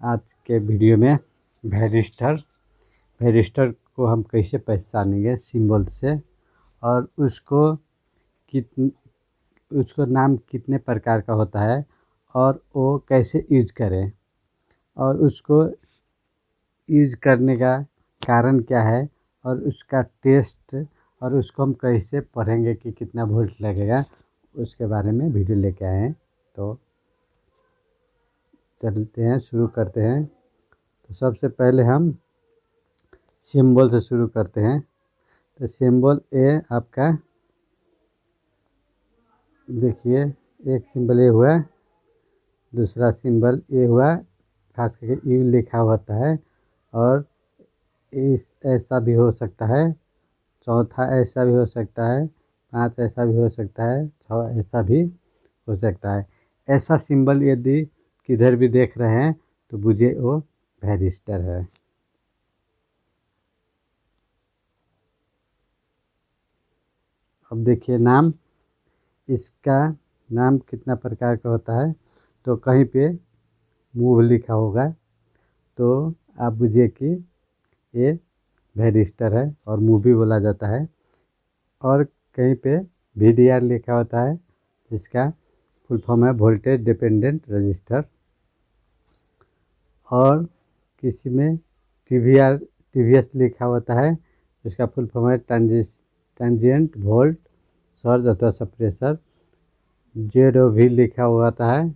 आज के वीडियो में वेरिस्टर को हम कैसे पहचानेंगे सिंबल से, और कित उसको नाम कितने प्रकार का होता है और वो कैसे यूज करें, और उसको यूज करने का कारण क्या है, और उसका टेस्ट, और उसको हम कैसे पढ़ेंगे कि कितना वोल्ट लगेगा, उसके बारे में वीडियो लेके आए हैं। तो चलते हैं, शुरू करते हैं। तो सबसे पहले हम सिंबल से शुरू करते हैं। तो सिंबल ए आपका देखिए, एक सिंबल ए हुआ, दूसरा सिंबल ए हुआ, खास करके यू लिखा होता है, और इस ऐसा भी हो सकता है, चौथा ऐसा भी हो सकता है, 5 ऐसा भी हो सकता है, 6 ऐसा भी हो सकता है। ऐसा सिंबल यदि किधर भी देख रहे हैं तो बुझे वो वेरिस्टर है। अब देखिए नाम, इसका नाम कितना प्रकार का होता है। तो कहीं पे मूव लिखा होगा तो आप बुझिए कि ये वेरिस्टर है और मूव भी बोला जाता है। और कहीं पे VDR लिखा होता है, जिसका फुल फॉर्म है वोल्टेज डिपेंडेंट रजिस्टर। और किसी में TVS लिखा होता है, जिसका फुल फॉर्म है ट्रांजिएंट वोल्ट सर्ज अथवा सप्रेसर। ZOV लिखा हुआ होता है,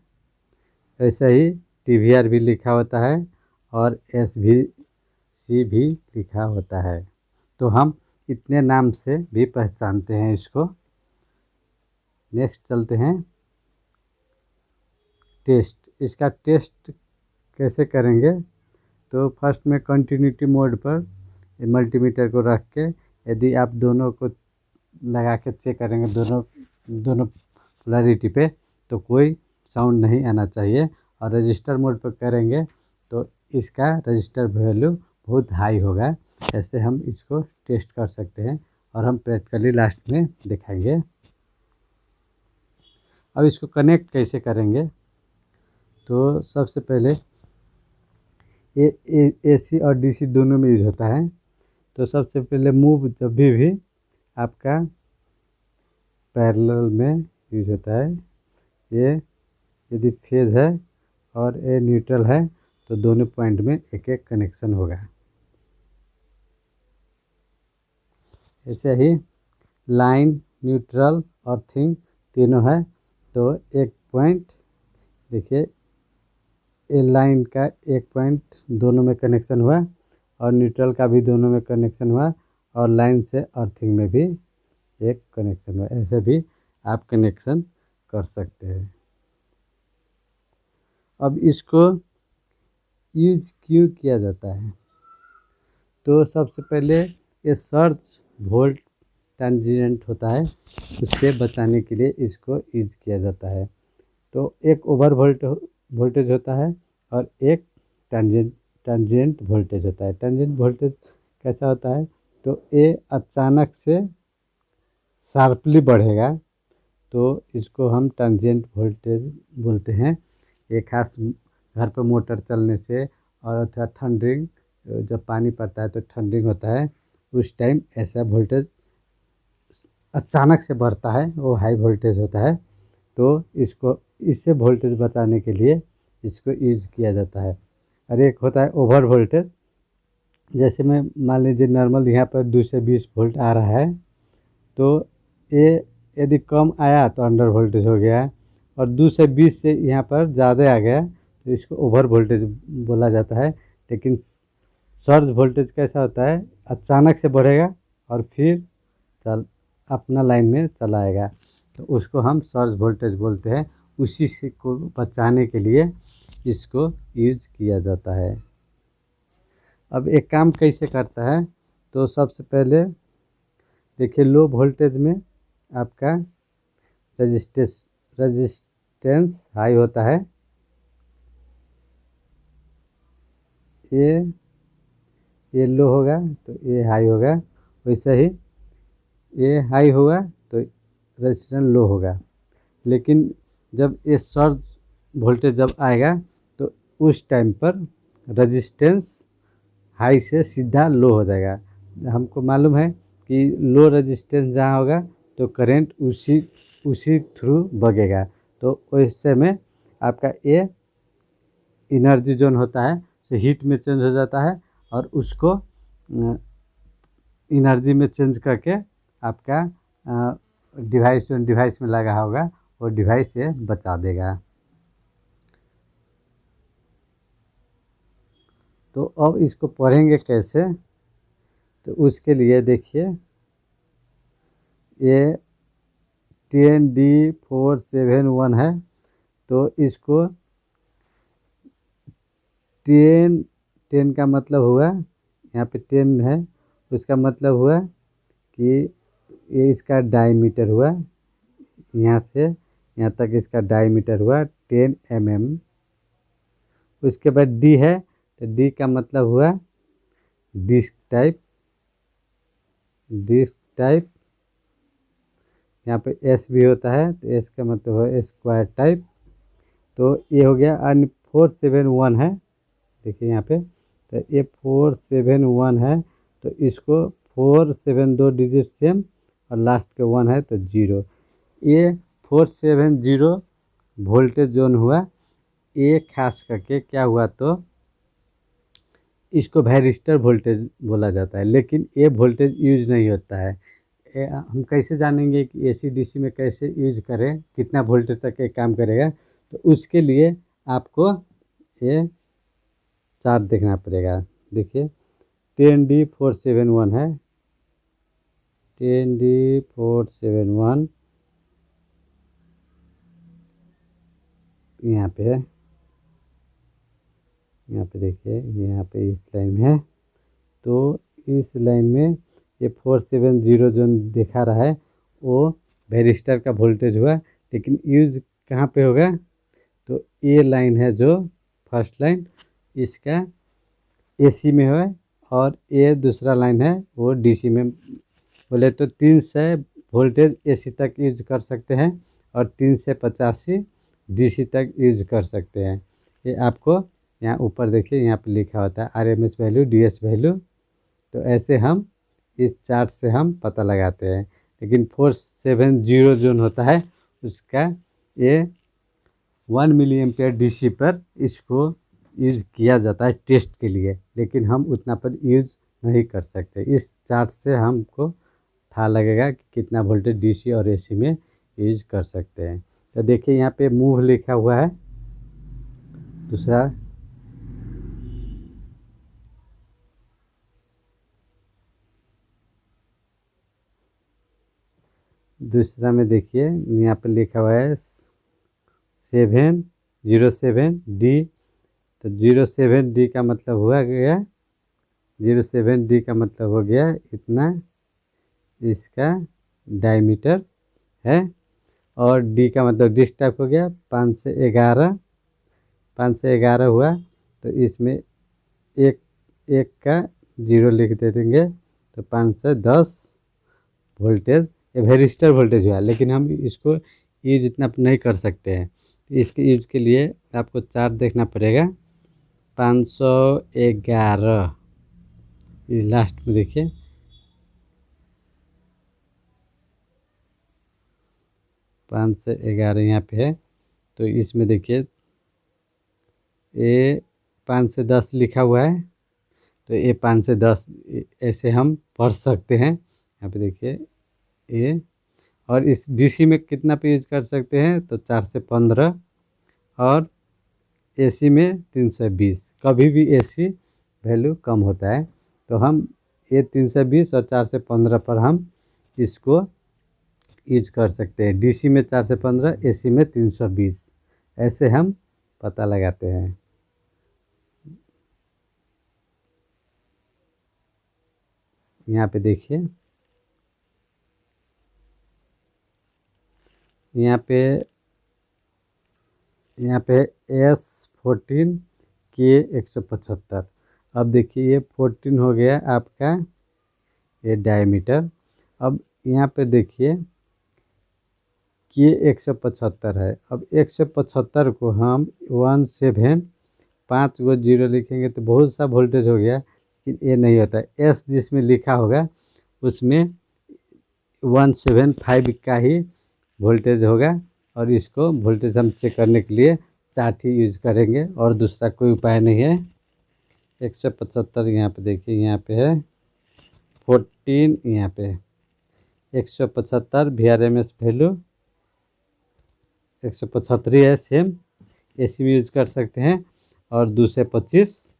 ऐसे ही TVR भी लिखा होता है, और SVC भी लिखा होता है। तो हम इतने नाम से भी पहचानते हैं इसको। नेक्स्ट चलते हैं, टेस्ट। इसका टेस्ट कैसे करेंगे? तो फर्स्ट में कंटिन्यूटी मोड पर मल्टीमीटर को रख के यदि आप दोनों को लगा के चेक करेंगे, दोनों पोलैरिटी पे, तो कोई साउंड नहीं आना चाहिए। और रजिस्टर मोड पर करेंगे तो इसका रजिस्टर वैल्यू बहुत हाई होगा। ऐसे हम इसको टेस्ट कर सकते हैं, और हम प्रैक्टिकली लास्ट में दिखाएंगे। अब इसको कनेक्ट कैसे करेंगे? तो सबसे पहले AC और DC दोनों में यूज होता है। तो सबसे पहले मूव जब भी आपका पैरेलल में यूज होता है। ये यदि फेज है और ये न्यूट्रल है तो दोनों पॉइंट में एक एक कनेक्शन होगा। ऐसे ही लाइन, न्यूट्रल, अर्थिंग तीनों है तो एक पॉइंट, देखिए ये लाइन का एक पॉइंट दोनों में कनेक्शन हुआ, और न्यूट्रल का भी दोनों में कनेक्शन हुआ, और लाइन से अर्थिंग में भी एक कनेक्शन हुआ। ऐसे भी आप कनेक्शन कर सकते हैं। अब इसको यूज क्यों किया जाता है? तो सबसे पहले ये सर्ज वोल्ट ट्रांजिएंट होता है, उससे बचाने के लिए इसको यूज किया जाता है। तो एक ओवर वोल्टेज होता है और एक ट्रांजिएंट वोल्टेज होता है। ट्रांजिएंट वोल्टेज कैसा होता है? तो ये अचानक से शार्पली बढ़ेगा, तो इसको हम ट्रांजिएंट वोल्टेज बोलते हैं। एक खास घर पर मोटर चलने से, और अथवा थंडरिंग, जब पानी पड़ता है तो थंडरिंग होता है, उस टाइम ऐसा वोल्टेज अचानक से बढ़ता है, वो हाई वोल्टेज होता है। तो इससे वोल्टेज बचाने के लिए इसको यूज किया जाता है। और एक होता है ओवर वोल्टेज, जैसे मैं मान लीजिए नॉर्मल यहाँ पर 220 वोल्ट आ रहा है, तो ये यदि कम आया तो अंडर वोल्टेज हो गया, और 220 से यहाँ पर ज़्यादा आ गया तो इसको ओवर वोल्टेज बोला जाता है। लेकिन सर्ज वोल्टेज कैसा होता है? अचानक से बढ़ेगा और फिर अपना लाइन में चलाएगा, तो उसको हम सर्ज वोल्टेज बोलते हैं। उसी से को बचाने के लिए इसको यूज किया जाता है। अब एक काम कैसे करता है? तो सबसे पहले देखिए, लो वोल्टेज में आपका रजिस्टेंस हाई होता है। ये लो होगा तो ये हाई होगा, वैसे ही ये हाई होगा तो रेजिस्टेंस लो होगा। लेकिन जब ये सर्ज वोल्टेज जब आएगा तो उस टाइम पर रेजिस्टेंस हाई से सीधा लो हो जाएगा। हमको मालूम है कि लो रेजिस्टेंस जहाँ होगा तो करंट उसी उसी थ्रू बगेगा। तो वैसे में आपका ये एनर्जी जोन होता है तो हीट में चेंज हो जाता है और उसको एनर्जी में चेंज करके आपका डिवाइस जो डिवाइस में लगा होगा वो डिवाइस ये बचा देगा। तो अब इसको पढ़ेंगे कैसे, तो उसके लिए देखिए ये 10D471 है। तो इसको 10 का मतलब हुआ, यहाँ पे 10 है, उसका मतलब हुआ कि ये इसका डायमीटर हुआ, यहाँ से यहाँ तक इसका डायमीटर हुआ 10 mm। उसके बाद डी है तो डी का मतलब हुआ डिस्क टाइप, डिस्क टाइप। यहाँ पे एस भी होता है तो एस का मतलब हुआ स्क्वायर टाइप। तो ये हो गया। अन्य 471 है, देखिए यहाँ पे, तो ये 471 है तो इसको 4 दो डिजिट सेम और लास्ट के 1 है तो 0। ये 470 वोल्टेज जोन हुआ। ये खास करके क्या हुआ तो इसको वैरिस्टर वोल्टेज बोला जाता है, लेकिन ये वोल्टेज यूज नहीं होता है। हम कैसे जानेंगे कि एसी डीसी में कैसे यूज करें, कितना वोल्टेज तक ये काम करेगा, तो उसके लिए आपको ये चार्ट देखना पड़ेगा। देखिए 10D471 है, 10D471 यहाँ पे है, यहाँ पे देखिए, यहाँ पे इस लाइन में है। तो इस लाइन में ये 470 जो दिखा रहा है वो वेरिस्टर का वोल्टेज हुआ, लेकिन यूज कहाँ पे होगा, तो ये लाइन है जो फर्स्ट लाइन, इसका एसी में है और ये दूसरा लाइन है वो डीसी में। बोले तो 300 वोल्टेज एसी तक यूज कर सकते हैं और 385 डीसी तक यूज कर सकते हैं। ये आपको यहाँ ऊपर देखिए, यहाँ पे लिखा होता है आरएमएस वैल्यू, डीएस वैल्यू। तो ऐसे हम इस चार्ट से हम पता लगाते हैं। लेकिन 470 जोन होता है उसका ये 1 मिली एम्पेयर डीसी पर इसको यूज़ किया जाता है टेस्ट के लिए, लेकिन हम उतना पर यूज़ नहीं कर सकते। इस चार्ट से हमको था लगेगा कि कितना वोल्टेज डीसी और एसी में यूज कर सकते हैं। तो देखिए यहाँ पे मूव लिखा हुआ है, दूसरा में देखिए यहाँ पे लिखा हुआ है 707D। तो 07D का मतलब हुआ गया, 07D का मतलब हो गया इतना इसका डायमीटर है, और डी का मतलब डिस्क टाइप हो गया 511, 511 हुआ। तो इसमें एक एक का 0 लिख दे देंगे तो 510 वोल्टेज ये वेरिस्टर वोल्टेज हुआ। लेकिन हम इसको यूज इतना नहीं कर सकते हैं, तो इसके यूज के लिए आपको चार्ट देखना पड़ेगा। 511 ये लास्ट में देखिए, 511 यहाँ पे है। तो इसमें देखिए ये 5 से 10 लिखा हुआ है, तो ये 5 से 10 ऐसे हम पढ़ सकते हैं। यहाँ पे देखिए ये, और इस डीसी में कितना पे यूज कर सकते हैं तो 4 से 15, और एसी में 320। कभी भी एसी वैल्यू कम होता है तो हम ये 320 और 4 से 15 पर हम इसको यूज कर सकते हैं। डीसी में 4 से 15, एसी में 320, ऐसे हम पता लगाते हैं। यहाँ पे देखिए, यहाँ पे S14K175। अब देखिए ये 14 हो गया आपका ये डायमीटर। अब यहाँ पे देखिए K 175 है। अब 175 को हम 17 5 गो जीरो लिखेंगे तो बहुत सा वोल्टेज हो गया, लेकिन ये नहीं होता। एस जिसमें लिखा होगा उसमें 175 का ही वोल्टेज होगा, और इसको वोल्टेज हम चेक करने के लिए चार्ट ही यूज करेंगे और दूसरा कोई उपाय नहीं है। 175 यहाँ पे देखिए, यहाँ पे है 14, यहाँ पे 175 VRMS वैल्यू 175 है, सेम AC में यूज कर सकते हैं और 225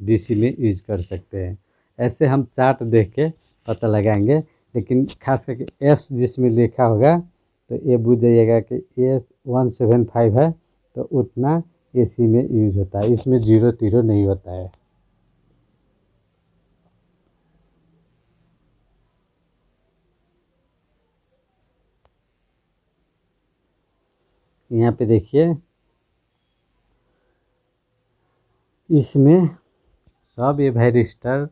DC में यूज कर सकते हैं। ऐसे हम चार्ट देख के पता लगाएंगे, लेकिन खास करके S जिसमें लिखा होगा तो ये बुझ जाइएगा कि S 175 है तो उतना AC में यूज होता है, इसमें जीरो तीरो नहीं होता है। यहाँ पे देखिए इसमें सब ये वैरिस्टर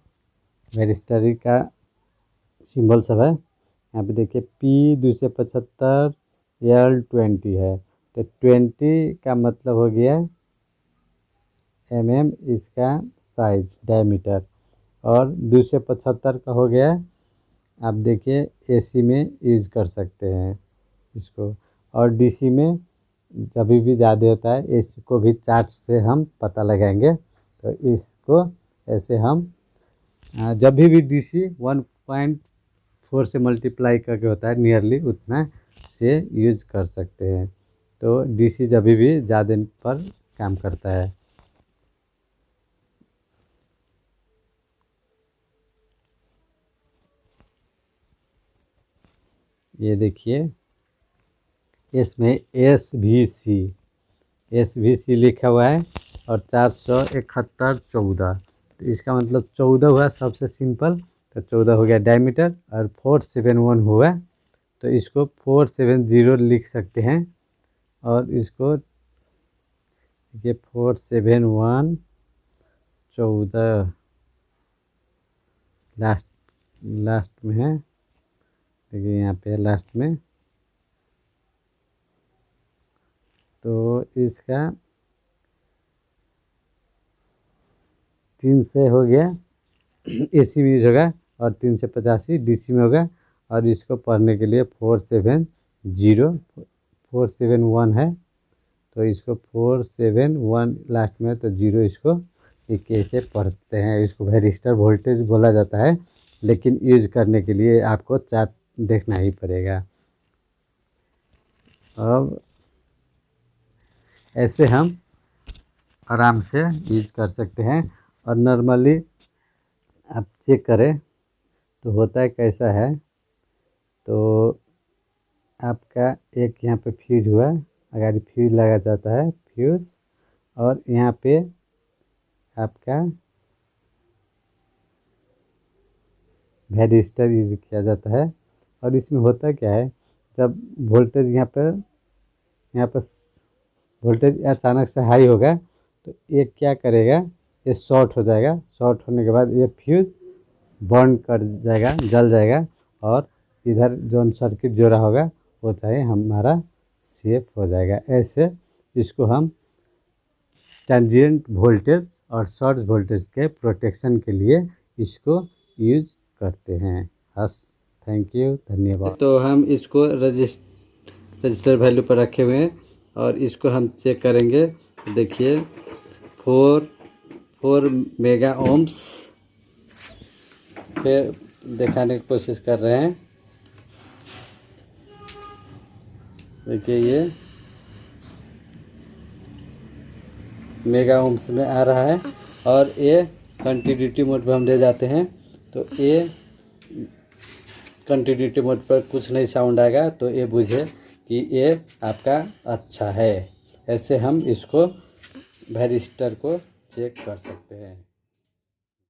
का सिंबल सब है। यहाँ पे देखिए P275 L20 है, तो 20 का मतलब हो गया mm इसका साइज डायमीटर, और 275 का हो गया, आप देखिए AC में यूज कर सकते हैं इसको, और DC में जब भी ज़्यादा होता है इसको भी चार्ट से हम पता लगाएंगे। तो इसको ऐसे हम जब भी DC 1.4 से मल्टीप्लाई करके होता है नियरली उतना से यूज कर सकते हैं। तो DC जब भी ज़्यादा पर काम करता है। ये देखिए इसमें SVC लिखा हुआ है और 471/14, तो इसका मतलब 14 हुआ सबसे सिंपल, तो 14 हो गया डायमीटर, और 471 हुआ तो इसको 470 लिख सकते हैं, और इसको ये 471 14 लास्ट में है, देखिए यहाँ पे लास्ट में, तो इसका 3 से हो गया AC में यूज होगा और 385 DC में होगा, और इसको पढ़ने के लिए 471 है, तो इसको 471 लास्ट में, तो जीरो इसको कैसे पढ़ते हैं। इसको वैरिस्टर वोल्टेज बोला जाता है, लेकिन यूज करने के लिए आपको चार्ट देखना ही पड़ेगा। अब ऐसे हम आराम से यूज कर सकते हैं, और नॉर्मली आप चेक करें तो होता है कैसा है, तो आपका एक यहाँ पे फ्यूज हुआ, अगर फ्यूज लगा जाता है फ्यूज, और यहाँ पे आपका वैरिस्टर यूज किया जाता है। और इसमें होता क्या है, जब वोल्टेज यहाँ पर वोल्टेज अचानक से हाई होगा तो ये क्या करेगा, ये शॉर्ट हो जाएगा, शॉर्ट होने के बाद ये फ्यूज बर्न कर जाएगा, जल जाएगा, और इधर जो सर्किट जोड़ा होगा वो चाहे हमारा सेफ हो जाएगा। ऐसे इसको हम ट्रांजिएंट वोल्टेज और सर्ज वोल्टेज के प्रोटेक्शन के लिए इसको यूज करते हैं। बस, थैंक यू, धन्यवाद। तो हम इसको रजिस्टर वैल्यू पर रखे हुए हैं, और इसको हम चेक करेंगे। देखिए 4 मेगा ओम्स पे दिखाने की कोशिश कर रहे हैं। देखिए ये मेगा ओम्स में आ रहा है, और ये कंटिन्यूटी मोड पर हम ले जाते हैं तो ये कंटिन्यूटी मोड पर कुछ नहीं साउंड आएगा, तो ये बुझे कि ये आपका अच्छा है। ऐसे हम इसको वैरिस्टर को चेक कर सकते हैं।